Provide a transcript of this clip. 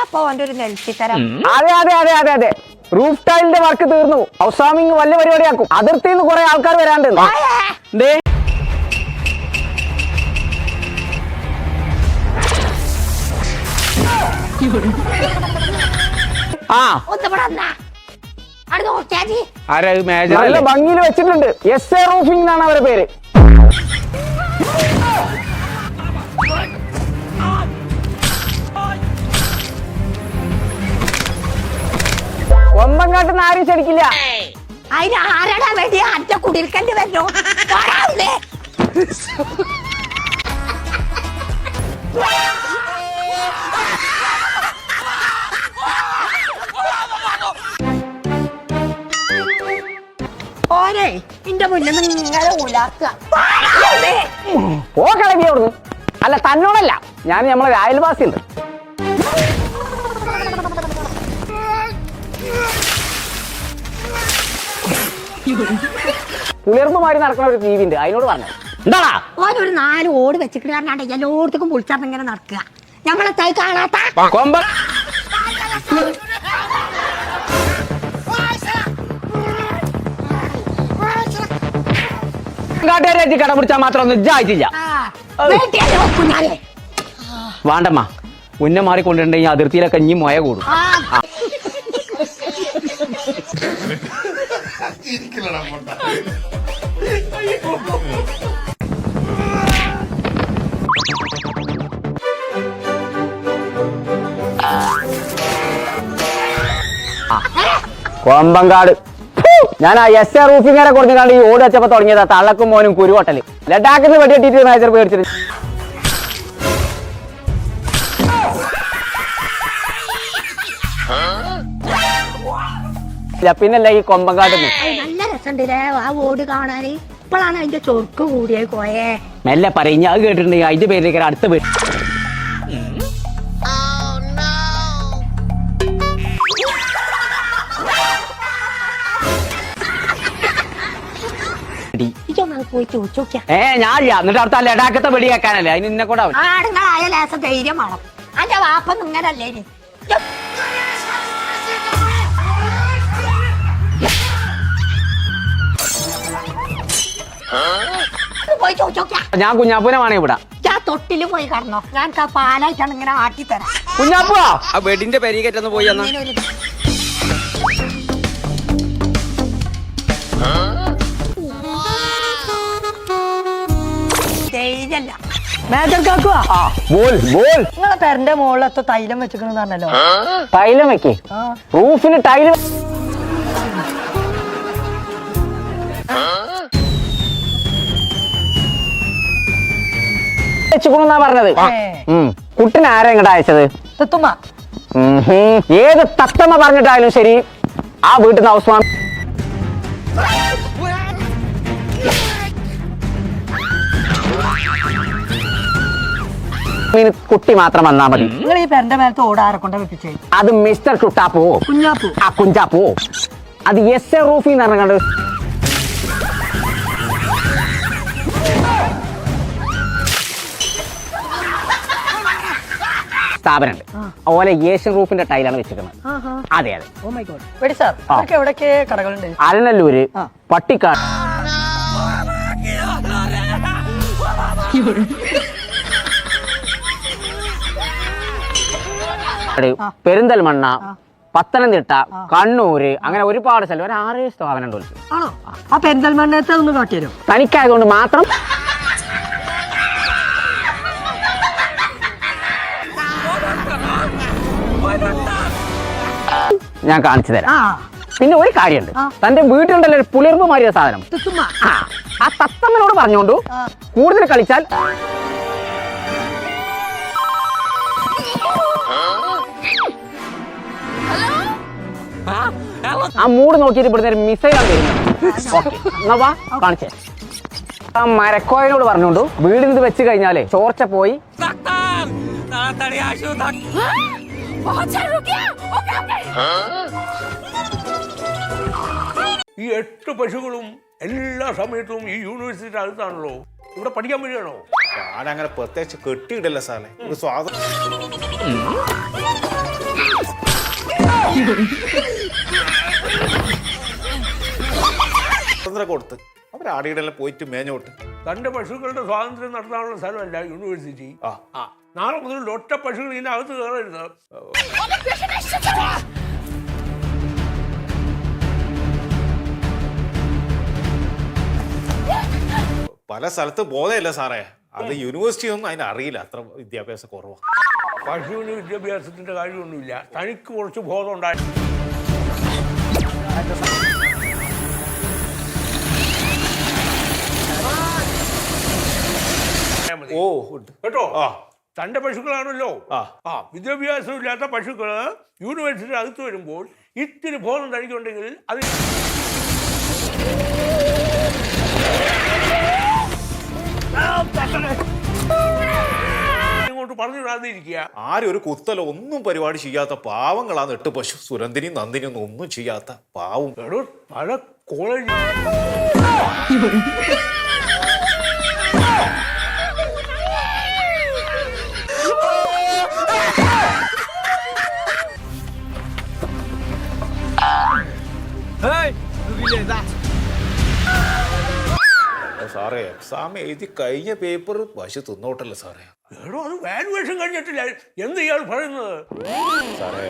അപ്പൊ അവന്റെ ഒരു നെൽത്തിത്തരം. അതെ അതെ അതെ അതെ അതെ, റൂഫ് ടൈലിന്റെ വർക്ക് തീർന്നു. ഹൗസ് വാമിംഗ് വലിയ പരിപാടിയാക്കും. അതിർത്തിയിൽ നിന്ന് കുറെ ആൾക്കാർ വരാണ്ട്. നല്ല ഭംഗിയിൽ വെച്ചിട്ടുണ്ട്. SA റൂഫിംഗ് എന്നാണ് അവരുടെ പേര്. കൊമ്പങ്കാട്ടുന്ന ആരും ശരിക്കില്ല. അതിന് ആരടാ വേണ്ടി അറ്റ കുടിൽക്കണ്ടി വരണോ? ഓനെ എന്റെ മുന്നിൽ നിങ്ങളെ ഉലാക്കുക. ഓ കളങ്ങി അവിടുന്ന്. അല്ല തന്നോടല്ല, ഞാൻ നമ്മളെ അയൽവാസിയുണ്ട്. പുലർന്നുമാരി നടക്കുന്ന ഒരു ജീവി ഉണ്ട്, അതിനോട് പറഞ്ഞു എന്താടാ ഓനൊരു 4 ഓട് വെച്ചിട്ട് എല്ലായിടത്തേക്കും പൊളിച്ചാർന്ന് ഇങ്ങനെ നടക്കുക. നമ്മളെ തൈ കാണാത്ത കൊമ്പ കാട്ടുകാരി കട പിടിച്ചാൽ മാത്രം ഒന്നും ഇജ്ജായിട്ടില്ല. വേണ്ടമ്മ, ഉന്നം മാറിക്കൊണ്ടിട്ടുണ്ടെങ്കിൽ അതിർത്തിയിലൊക്കെ ഇനി മൊയ കൂടും. കൊമ്പങ്കാട് ഞാൻ SA റൂഫിങ്ങരെ കുറഞ്ഞാണ്ട് ഈ ഓട് വെച്ചപ്പോ തുടങ്ങിയതാ തള്ളക്കും മോനും കുരുവട്ടല്. ലഡാക്കിന്ന് വെടിയെട്ടിട്ട് മേജർ പേടിച്ചിട്ട് പിന്നല്ല ഈ കൊമ്പങ്കാട്ടിന്ന്. നല്ല രസമുണ്ടല്ലേ ആ ഓട് കാണാന്. ഇപ്പോഴാണ് അതിന്റെ ചൊർക്ക് കൂടിയത് കോയേ. മെല്ലെ പറയും, അത് കേട്ടിട്ടുണ്ടെങ്കിൽ അതിന്റെ പേരിലേക്ക് അടുത്ത പേര്. ഞാനില്ല, എന്നിട്ട് അടുത്ത ലഡാക്കത്തെ വെടി വെക്കാനല്ലേ അതിന് നിന്നെ കൂടെ ആടുങ്ങളായ ലേശം ധൈര്യം വേണം. അന്റെ വാപ്പൊന്നും ഇങ്ങനല്ലേ ഇനി. ഞാൻ കുഞ്ഞാപ്പൂനെ വേണേ ഇവിടെ. ഞാൻ തൊട്ടില് പോയി കടന്നോ, ഞാൻ പാലായിട്ടാണ് ഇങ്ങനെ ആട്ടിത്തരാം. കുഞ്ഞാപ്പൂ ആ വെടിന്റെ പെരീകറ്റൊന്ന് പോയി എന്നാ. നിങ്ങളെ പെരന്റെ മുകളിലത്തെ തൈലം വെച്ചിക്കണെന്ന് പറഞ്ഞല്ലോ. തൈലം വെക്കേ? റൂഫിന് ടൈല് വെച്ചുകൊണ്ടാ പറഞ്ഞത്. കുട്ടിനെ ആരാ ഇങ്ങോട്ട് അയച്ചത്? തുത്തുമ്മ. ഏത് തത്തമ്മ പറഞ്ഞിട്ടായാലും ശരി, ആ വീട്ടിൽ നിന്ന് ഹൗസ് വാമിംഗ് കുട്ടി മാത്രം വന്നാ മതി. നിങ്ങൾ ഈ പെരന്റെ മേലത്തെ ഓടാരെ കൊണ്ട് വെപ്പിച്ചേ? അത് മിസ്റ്റർ ചുട്ടാപ്പോ, കുഞ്ഞാപ്പൂ. ആ കുഞ്ചാപ്പോ. അത് SA റൂഫിംഗ് എന്ന് പറഞ്ഞ സ്ഥാപനമുണ്ട്. അതുപോലെ ഏഷ്യൻ റൂഫിന്റെ ടൈലാണ് വെച്ചിരിക്കുന്നത്. അതെ അതെ. എവിടൊക്കെ കടകളുണ്ട്? അലനല്ലൂര്, പട്ടിക്കാട്, പെരിന്തൽമണ്ണ, പത്തനംതിട്ട, കണ്ണൂര്, അങ്ങനെ ഒരുപാട് സ്ഥലം. ഒരു 6 സ്ഥാപനം ഉണ്ട്. ആ പെരിന്തൽമണ്ണത്തെ ഒന്ന് കാട്ടിത്തരും. തനിക്കായതുകൊണ്ട് മാത്രം ഞാൻ കാണിച്ചു തരാം. പിന്നെ ഒരു കാര്യമുണ്ട്, തന്റെ വീട്ടിലുണ്ടല്ലോ ഒരു പുലർന്നു മാറിയ സാധനം. ആ തത്തമ്മനോട് പറഞ്ഞോണ്ടു കൂടുതൽ കളിച്ചാൽ ആ മൂഡ് നോക്കിയിട്ട് ഇവിടുന്ന് ഒരു മിസൈലാണ് വരുന്നത്. ഓക്കെ, എന്നാ വാ കാണിച്ചേ. ആ മരക്കോയനോട് പറഞ്ഞോണ്ടു വീടിന് ഇത് വെച്ച് കഴിഞ്ഞാലേ ചോർച്ച പോയി. ഈ 8 പശുക്കളും എല്ലാ സമയത്തും ഈ യൂണിവേഴ്സിറ്റി അടുത്താണല്ലോ. ഇവിടെ പഠിക്കാൻ വരികയാണോ? ഞാനങ്ങനെ പ്രത്യേകിച്ച് കെട്ടിയിടല്ല സാറേ. ഒരു സ്വാതന്ത്ര്യം സ്വതന്ത്രം കൊടുത്ത് അവരാടിയിടെല്ലാം പോയിട്ട് മേഞ്ഞോട്ട്. തന്റെ പശുക്കളുടെ സ്വാതന്ത്ര്യം നടത്താനുള്ള സ്ഥലമല്ല യൂണിവേഴ്സിറ്റി. നാളെ മുതൽ ഒറ്റ പശുക്കൾ ഇതിന്റെ അകത്ത് കയറരുത്. പല സ്ഥലത്ത് ബോധമില്ല സാറേ. അത് യൂണിവേഴ്സിറ്റി ഒന്നും അതിന് അറിയില്ല, അത്ര വിദ്യാഭ്യാസ കുറവാണ്. പശുവിന് വിദ്യാഭ്യാസത്തിന്റെ കാര്യമൊന്നുമില്ല, തനിക്ക് കുറച്ച് ബോധം ഉണ്ടായി. ഓ കേട്ടോ, ആ തന്റെ പശുക്കളാണല്ലോ. ആ വിദ്യാഭ്യാസം ഇല്ലാത്ത പശുക്കള് യൂണിവേഴ്സിറ്റി അകത്ത് വരുമ്പോൾ ഇത്തിരി ബോധം തനിക്കുണ്ടെങ്കിൽ അത് ഇങ്ങോട്ട് പറഞ്ഞു വിടാതിരിക്കുക. ആരും ഒരു കുത്തലോ ഒന്നും പരിപാടി ചെയ്യാത്ത പാവങ്ങളാണ് 8 പശു. സുരന്തിനും നന്ദിനും ഒന്നും ചെയ്യാത്ത പാവം. എടോ, പല കോളേജ് സാറേ എക്സാം എഴുതി കഴിഞ്ഞ പേപ്പർ പശു തിന്നോട്ടല്ലോ സാറേ. എടോ, അത് വാല്യുവേഷൻ കഴിഞ്ഞിട്ടില്ല. എന്ത് ഇയാൾ പറയുന്നത്? സാറേ